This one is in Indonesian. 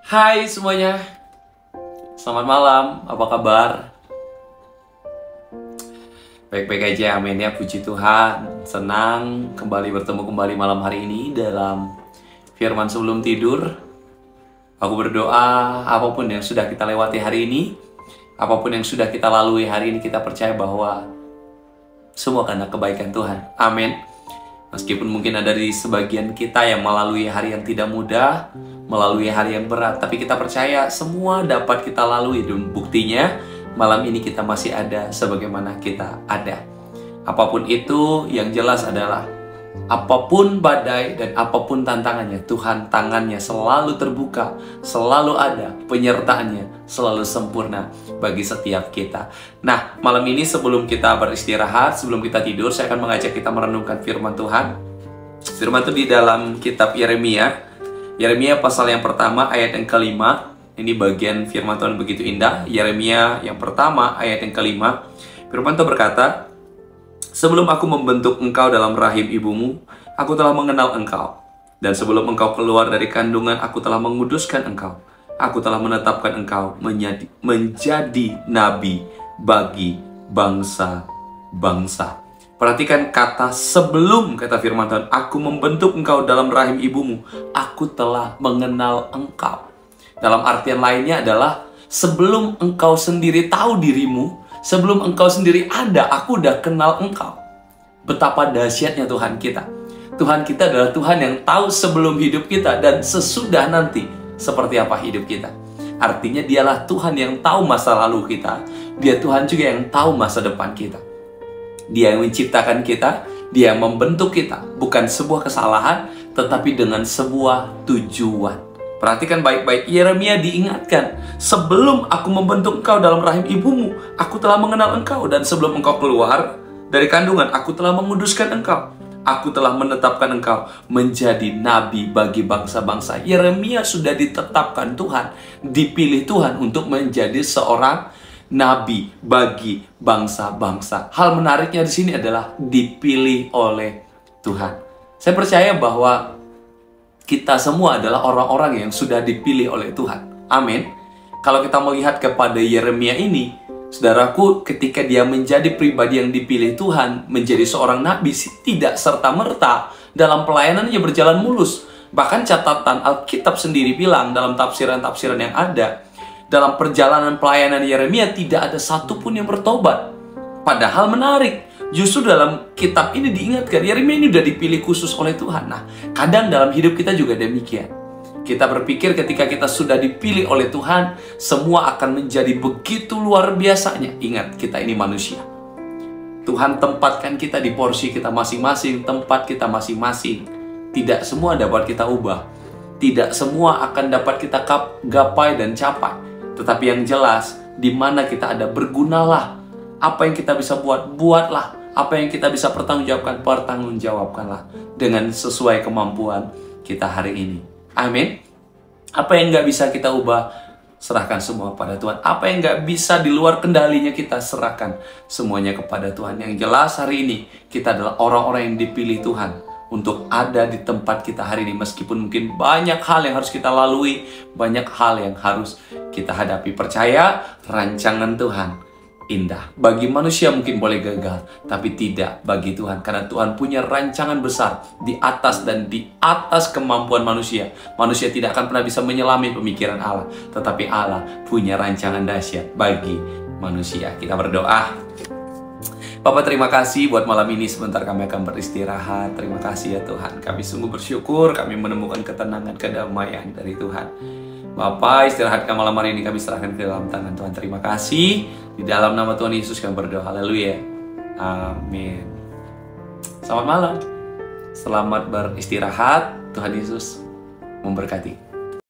Hai semuanya, selamat malam, apa kabar? Baik-baik aja, amin ya, puji Tuhan. Senang kembali bertemu malam hari ini dalam firman sebelum tidur. Aku berdoa, apapun yang sudah kita lewati hari ini, apapun yang sudah kita lalui hari ini, kita percaya bahwa semua karena kebaikan Tuhan, amin. Meskipun mungkin ada di sebagian kita yang melalui hari yang tidak mudah, melalui hari yang berat, tapi kita percaya semua dapat kita lalui. Dan buktinya malam ini kita masih ada sebagaimana kita ada. Apapun itu, yang jelas adalah apapun badai dan apapun tantangannya, Tuhan tangannya selalu terbuka, selalu ada, penyertaannya selalu sempurna bagi setiap kita. Nah, malam ini sebelum kita beristirahat, sebelum kita tidur, saya akan mengajak kita merenungkan firman Tuhan. Firman itu di dalam kitab Yeremia. Yeremia pasal yang pertama ayat yang kelima. Ini bagian firman Tuhan begitu indah. Yeremia yang pertama ayat yang kelima. Firman Tuhan berkata, "Sebelum aku membentuk engkau dalam rahim ibumu, aku telah mengenal engkau. Dan sebelum engkau keluar dari kandungan, aku telah menguduskan engkau. Aku telah menetapkan engkau menjadi nabi bagi bangsa-bangsa." Perhatikan kata sebelum, kata firman Tuhan. Aku membentuk engkau dalam rahim ibumu, aku telah mengenal engkau. Dalam artian lainnya adalah sebelum engkau sendiri tahu dirimu, sebelum engkau sendiri ada, aku udah kenal engkau. Betapa dahsyatnya Tuhan kita. Tuhan kita adalah Tuhan yang tahu sebelum hidup kita dan sesudah nanti seperti apa hidup kita. Artinya dialah Tuhan yang tahu masa lalu kita. Dia Tuhan juga yang tahu masa depan kita. Dia yang menciptakan kita, Dia yang membentuk kita. Bukan sebuah kesalahan, tetapi dengan sebuah tujuan. Perhatikan baik-baik, Yeremia diingatkan, sebelum aku membentuk engkau dalam rahim ibumu, aku telah mengenal engkau. Dan sebelum engkau keluar dari kandungan, aku telah menguduskan engkau. Aku telah menetapkan engkau menjadi nabi bagi bangsa-bangsa. Yeremia sudah ditetapkan Tuhan, dipilih Tuhan untuk menjadi seorang nabi bagi bangsa-bangsa. Hal menariknya di sini adalah dipilih oleh Tuhan. Saya percaya bahwa kita semua adalah orang-orang yang sudah dipilih oleh Tuhan. Amin. Kalau kita melihat kepada Yeremia ini, saudaraku, ketika dia menjadi pribadi yang dipilih Tuhan, menjadi seorang nabi, tidak serta-merta dalam pelayanannya berjalan mulus. Bahkan catatan Alkitab sendiri bilang dalam tafsiran-tafsiran yang ada, dalam perjalanan pelayanan Yeremia tidak ada satupun yang bertobat. Padahal menarik, justru dalam kitab ini diingatkan, Yeremia ini sudah dipilih khusus oleh Tuhan. Nah, kadang dalam hidup kita juga demikian. Kita berpikir ketika kita sudah dipilih oleh Tuhan, semua akan menjadi begitu luar biasanya. Ingat, kita ini manusia. Tuhan tempatkan kita di porsi kita masing-masing, tempat kita masing-masing. Tidak semua dapat kita ubah. Tidak semua akan dapat kita gapai dan capai. Tetapi yang jelas, di mana kita ada, bergunalah. Apa yang kita bisa buat, buatlah. Apa yang kita bisa pertanggungjawabkanlah. Dengan sesuai kemampuan kita hari ini. Amin. Apa yang nggak bisa kita ubah, serahkan semua pada Tuhan. Apa yang nggak bisa di luar kendalinya, kita serahkan semuanya kepada Tuhan. Yang jelas hari ini, kita adalah orang-orang yang dipilih Tuhan untuk ada di tempat kita hari ini. Meskipun mungkin banyak hal yang harus kita lalui, banyak hal yang harus kita hadapi. Percaya, rancangan Tuhan indah. Bagi manusia mungkin boleh gagal, tapi tidak bagi Tuhan. Karena Tuhan punya rancangan besar di atas dan di atas kemampuan manusia. Manusia tidak akan pernah bisa menyelami pemikiran Allah. Tetapi Allah punya rancangan dahsyat bagi manusia. Kita berdoa. Bapak, terima kasih buat malam ini. Sebentar kami akan beristirahat. Terima kasih ya Tuhan. Kami sungguh bersyukur kami menemukan ketenangan, kedamaian dari Tuhan. Bapak, istirahatkan malam hari ini kami serahkan ke dalam tangan Tuhan. Terima kasih. Di dalam nama Tuhan Yesus kami berdoa. Haleluya. Amin. Selamat malam. Selamat beristirahat. Tuhan Yesus memberkati.